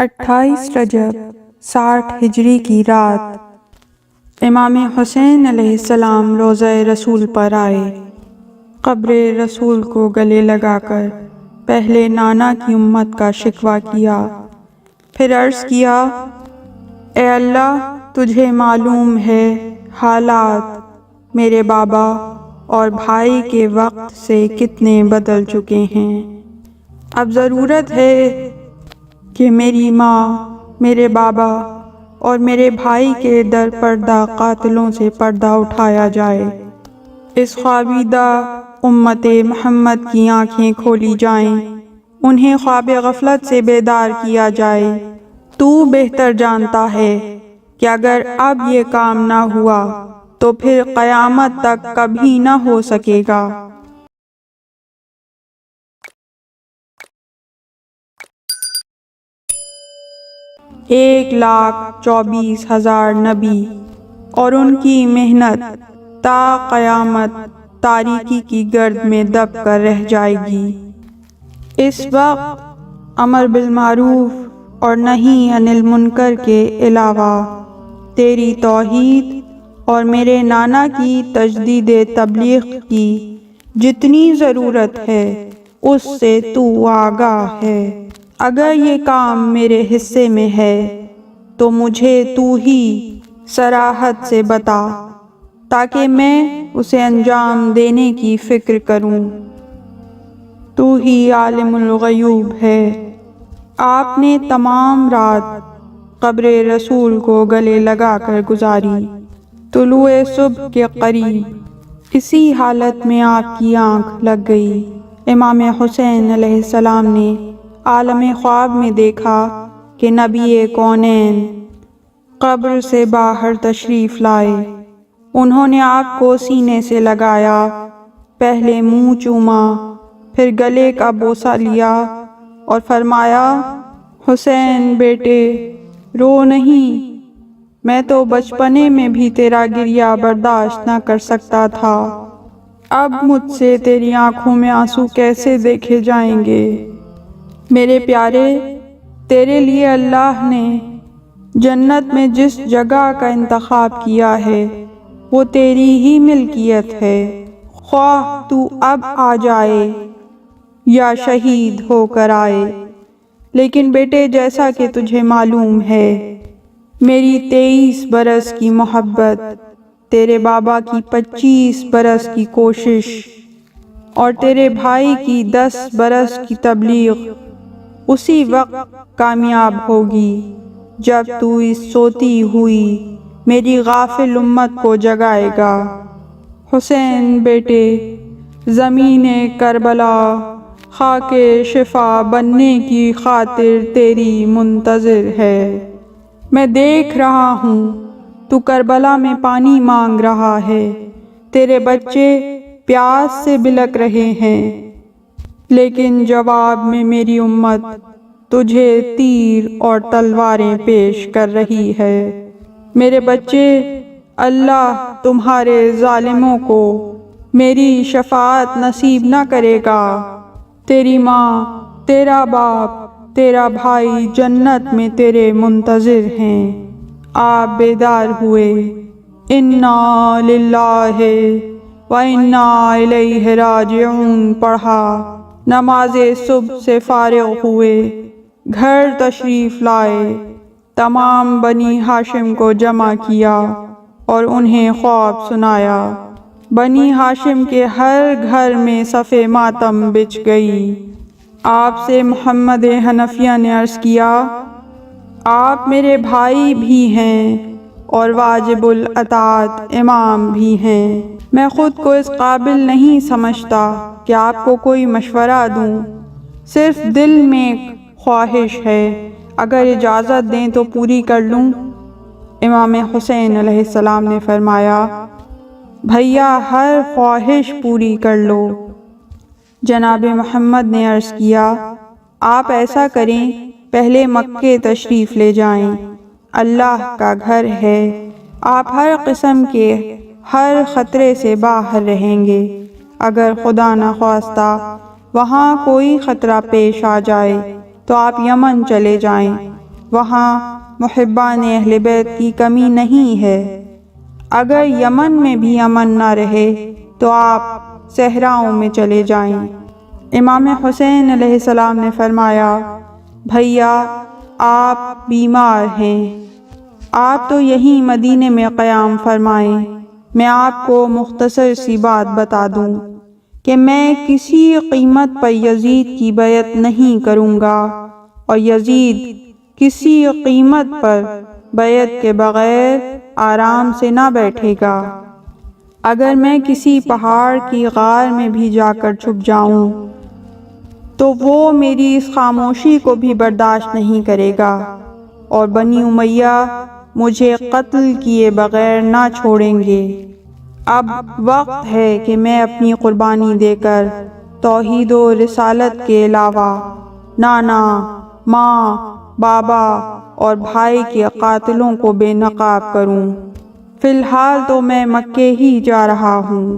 28 رجب 60 ہجری کی رات امام حسین علیہ السلام روضہ رسول پر آئے۔ قبر رسول کو گلے لگا کر پہلے نانا کی امت کا شکوہ کیا، پھر عرض کیا، اے اللہ تجھے معلوم ہے حالات میرے بابا اور بھائی کے وقت سے کتنے بدل چکے ہیں۔ اب ضرورت ہے کہ میری ماں، میرے بابا اور میرے بھائی کے در پردہ قاتلوں سے پردہ اٹھایا جائے، اس خوابیدہ امت محمد کی آنکھیں کھولی جائیں، انہیں خواب غفلت سے بیدار کیا جائے۔ تو بہتر جانتا ہے کہ اگر اب یہ کام نہ ہوا تو پھر قیامت تک کبھی نہ ہو سکے گا۔ 1,24,000 نبی اور ان کی محنت تا قیامت تاریکی کی گرد میں دب کر رہ جائے گی۔ اس وقت امر بالمعروف اور نہی عن المنکر کے علاوہ تیری توحید اور میرے نانا کی تجدید تبلیغ کی جتنی ضرورت ہے اس سے تو آگاہ ہے۔ اگر یہ کام میرے حصے میں ہے تو مجھے تو ہی صراحت سے بتا تاکہ میں اسے انجام دینے کی فکر کروں۔ تو ہی عالم الغیوب ہے۔ آپ نے تمام رات قبر رسول کو گلے لگا کر گزاری۔ طلوع صبح کے قریب اسی حالت میں آپ کی آنکھ لگ گئی۔ امام حسین علیہ السلام نے عالم خواب میں دیکھا کہ نبی کونین قبر سے باہر تشریف لائے۔ انہوں نے آپ کو سینے سے لگایا، پہلے منہ چوما، پھر گلے کا بوسہ لیا اور فرمایا، حسین بیٹے رو نہیں، میں تو بچپنے میں بھی تیرا گریہ برداشت نہ کر سکتا تھا، اب مجھ سے تیری آنکھوں میں آنسو کیسے دیکھے جائیں گے؟ میرے پیارے، تیرے لیے اللہ نے جنت میں جس جگہ کا انتخاب کیا ہے وہ تیری ہی ملکیت ہے، خواہ تو اب آ جائے یا شہید ہو کر آئے۔ لیکن بیٹے جیسا کہ تجھے معلوم ہے میری 23 برس کی محبت، تیرے بابا کی 25 برس کی کوشش اور تیرے بھائی کی 10 برس کی تبلیغ اسی وقت کامیاب ہوگی جب تو اس سوتی ہوئی میری غافل امت کو جگائے گا۔ حسین بیٹے، زمین کربلا خاک شفا بننے کی خاطر تیری منتظر ہے۔ میں دیکھ رہا ہوں تو کربلا میں پانی مانگ رہا ہے، تیرے بچے پیاس سے بلک رہے ہیں، لیکن جواب میں میری امت تجھے تیر اور تلواریں پیش کر رہی ہے۔ میرے بچے، اللہ تمہارے ظالموں کو میری شفاعت نصیب نہ کرے گا۔ تیری ماں، تیرا باپ، تیرا بھائی جنت میں تیرے منتظر ہیں۔ آپ بیدار ہوئے، انا للہ و انا الیہ راجعون پڑھا، نماز صبح سے فارغ ہوئے، گھر تشریف لائے، تمام بنی ہاشم کو جمع کیا اور انہیں خواب سنایا۔ بنی ہاشم کے ہر گھر میں صف ماتم بچھ گئی۔ آپ سے محمد حنفیہ نے عرض کیا، آپ میرے بھائی بھی ہیں اور واجب الاطاعت امام بھی ہیں، میں خود کو اس قابل نہیں سمجھتا کہ آپ کو کوئی مشورہ دوں، صرف دل میں خواہش ہے، اگر اجازت دیں تو پوری کر لوں۔ امام حسین علیہ السلام نے فرمایا، بھیا ہر خواہش پوری کر لو۔ جناب محمد نے عرض کیا، آپ ایسا کریں، پہلے مکے تشریف لے جائیں، اللہ کا گھر ہے، آپ ہر قسم کے ہر خطرے سے باہر رہیں گے۔ اگر خدا نخواستہ وہاں کوئی خطرہ پیش آ جائے تو آپ یمن چلے جائیں، وہاں محبان اہل بیت کی کمی نہیں ہے۔ اگر یمن میں بھی امن نہ رہے تو آپ صحراؤں میں چلے جائیں۔ امام حسین علیہ السلام نے فرمایا، بھیا آپ بیمار ہیں، آپ تو یہیں مدینے میں قیام فرمائیں۔ میں آپ کو مختصر سی بات بتا دوں کہ میں کسی قیمت پر یزید کی بیعت نہیں کروں گا، اور یزید کسی قیمت پر بیعت کے بغیر آرام سے نہ بیٹھے گا۔ اگر میں کسی پہاڑ کی غار میں بھی جا کر چھپ جاؤں تو وہ میری اس خاموشی کو بھی برداشت نہیں کرے گا، اور بنی امیہ مجھے قتل کیے بغیر نہ چھوڑیں گے۔ اب وقت ہے کہ میں اپنی قربانی دے کر توحید و رسالت کے علاوہ نانا، ماں، بابا اور بھائی کے قاتلوں کو بے نقاب کروں۔ فی الحال تو میں مکے ہی جا رہا ہوں،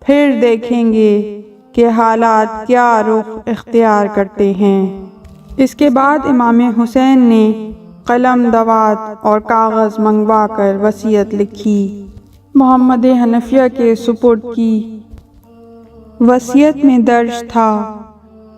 پھر دیکھیں گے کہ حالات کیا رخ اختیار کرتے ہیں۔ اس کے بعد امام حسین نے قلم، دوات اور کاغذ منگوا کر وصیت لکھی، محمد حنفیہ کے سپرد کی۔ وصیت میں درج تھا،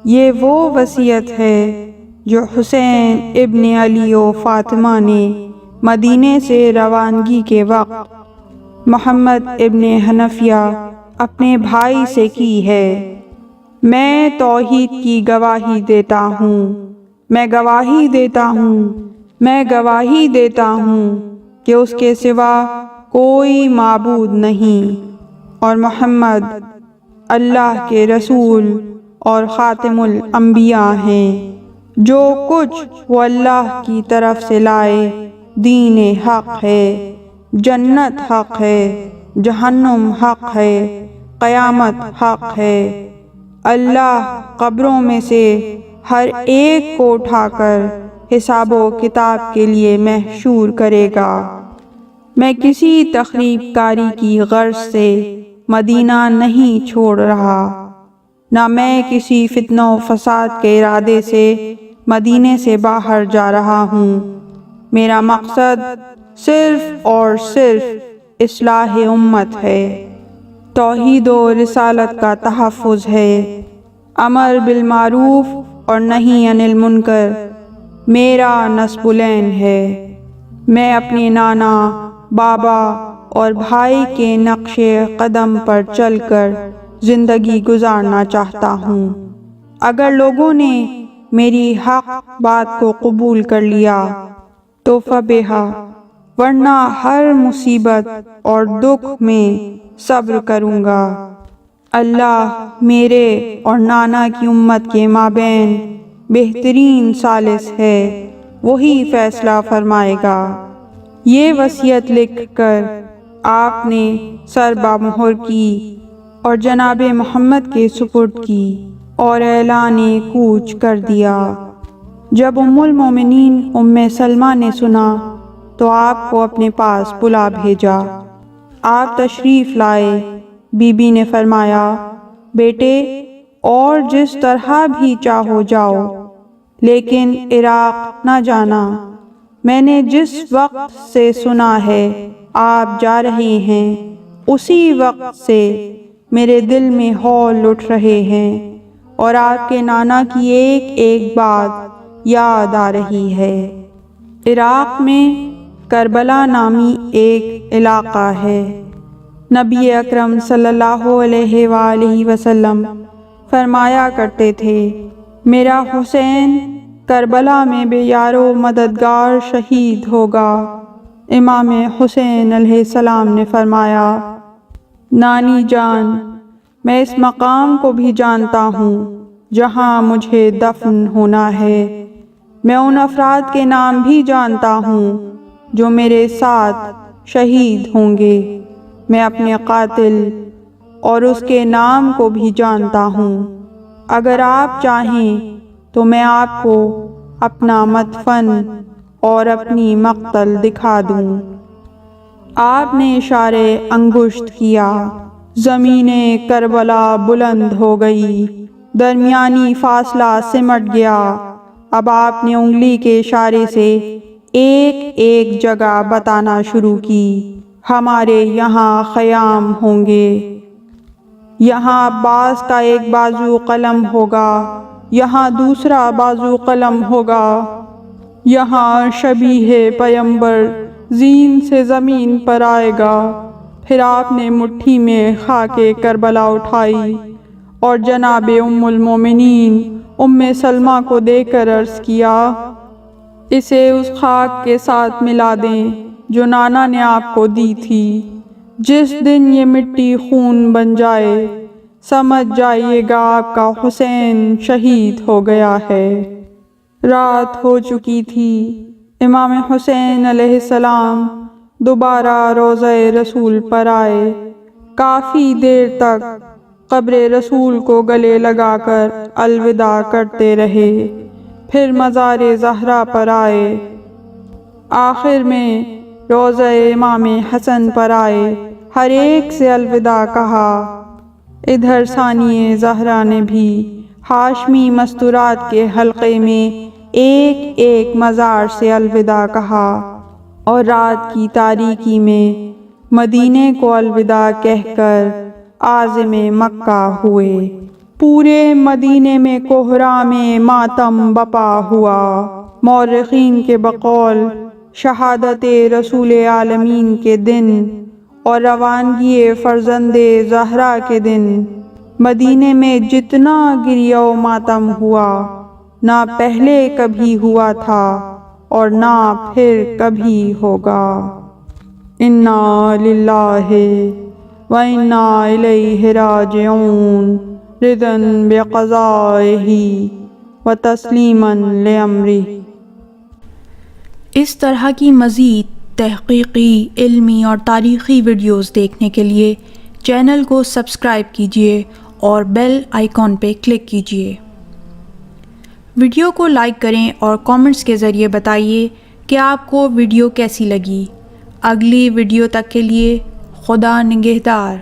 یہ وہ وصیت ہے جو حسین ابن علی و فاطمہ نے مدینے سے روانگی کے وقت محمد ابن حنفیہ اپنے بھائی سے کی ہے۔ میں توحید کی گواہی دیتا ہوں، میں گواہی دیتا ہوں، میں گواہی دیتا ہوں کہ اس کے سوا کوئی معبود نہیں، اور محمد اللہ کے رسول اور خاتم الانبیاء ہیں۔ جو کچھ وہ اللہ کی طرف سے لائے دین حق ہے، جنت حق ہے، جہنم حق ہے، قیامت حق ہے۔ اللہ قبروں میں سے ہر ایک کو اٹھا کر حساب و کتاب کے لیے محشور کرے گا۔ میں کسی تخریب کاری کی غرض سے مدینہ نہیں چھوڑ رہا، نہ میں کسی فتنہ و فساد کے ارادے سے مدینے سے باہر جا رہا ہوں۔ میرا مقصد صرف اور صرف اصلاح امت ہے، توحید و رسالت کا تحفظ ہے، امر بالمعروف اور نہی عن المنکر میرا نصب العین ہے۔ میں اپنے نانا، بابا اور بھائی کے نقش قدم پر چل کر زندگی گزارنا چاہتا ہوں۔ اگر لوگوں نے میری حق بات کو قبول کر لیا تو فبہا، ورنہ ہر مصیبت اور دکھ میں صبر کروں گا۔ اللہ میرے اور نانا کی امت کے مابین بہترین ثالث ہے، وہی فیصلہ فرمائے گا۔ یہ وصیت لکھ کر آپ نے سر بامہر کی اور جناب محمد کے سپرد کی اور اعلان کوچ کر دیا۔ جب ام المومنین ام سلمہ نے سنا تو آپ کو اپنے پاس بلا بھیجا۔ آپ تشریف لائے۔ بی بی نے فرمایا، بیٹے اور جس طرح بھی چاہو جاؤ، لیکن عراق نہ جانا۔ میں نے جس وقت سے سنا ہے آپ جا رہے ہیں، اسی وقت سے میرے دل میں ہول اٹھ رہے ہیں، اور آپ کے نانا کی ایک ایک بات یاد آ رہی ہے۔ عراق میں کربلا نامی ایک علاقہ ہے۔ نبی اکرم صلی اللہ علیہ وآلہ وسلم فرمایا کرتے تھے، میرا حسین کربلا میں بے یار و مددگار شہید ہوگا۔ امام حسین علیہ السلام نے فرمایا، نانی جان، میں اس مقام کو بھی جانتا ہوں جہاں مجھے دفن ہونا ہے۔ میں ان افراد کے نام بھی جانتا ہوں جو میرے ساتھ شہید ہوں گے۔ میں اپنے قاتل اور اس کے نام کو بھی جانتا ہوں۔ اگر آپ چاہیں تو میں آپ کو اپنا مدفن اور اپنی مقتل دکھا دوں۔ آپ نے اشارے انگشت کیا۔ زمین کربلا بلند ہو گئی، درمیانی فاصلہ سمٹ گیا اب آپ نے انگلی کے اشارے سے ایک ایک جگہ بتانا شروع کی۔ ہمارے یہاں خیام ہوں گے، یہاں عباس کا ایک بازو قلم ہوگا، یہاں دوسرا بازو قلم ہوگا، یہاں شبیہ پیمبر زین سے زمین پر آئے گا۔ پھر آپ نے مٹھی میں خاک کربلا اٹھائی اور جناب ام المومنین ام سلمہ کو دے کر عرض کیا، اسے اس خاک کے ساتھ ملا دیں جو نانا نے آپ کو دی تھی۔ جس دن یہ مٹی خون بن جائے سمجھ جائیے گا آپ کا حسین شہید ہو گیا ہے۔ رات ہو چکی تھی۔ امام حسین علیہ السلام دوبارہ روضہ رسول پر آئے، کافی دیر تک قبر رسول کو گلے لگا کر الوداع کرتے رہے، پھر مزار زہرا پر آئے، آخر میں روضہ امام حسن پر آئے، ہر ایک سے الوداع کہا۔ ادھر ثانی زہرا نے بھی ہاشمی مستورات کے حلقے میں ایک ایک مزار سے الوداع کہا، اور رات کی تاریکی میں مدینے کو الوداع کہہ کر عازم مکہ ہوئے۔ پورے مدینے میں کوہرام ماتم بپا ہوا۔ مورخین کے بقول شہادت رسول عالمین کے دن اور روانگی فرزند زہرا کے دن مدینے میں جتنا گریہ و ماتم ہوا نہ پہلے کبھی ہوا تھا اور نہ پھر کبھی ہوگا۔ انا للہ و انا الیہ راجعون، رضا بقضائہ و تسلیما لامرہ۔ اس طرح کی مزید تحقیقی، علمی اور تاریخی ویڈیوز دیکھنے کے لیے چینل کو سبسکرائب کیجیے اور بیل آئیکن پہ کلک کیجیے۔ ویڈیو کو لائک کریں اور کامنٹس کے ذریعے بتائیے کہ آپ کو ویڈیو کیسی لگی۔ اگلی ویڈیو تک کے لیے خدا نگہدار۔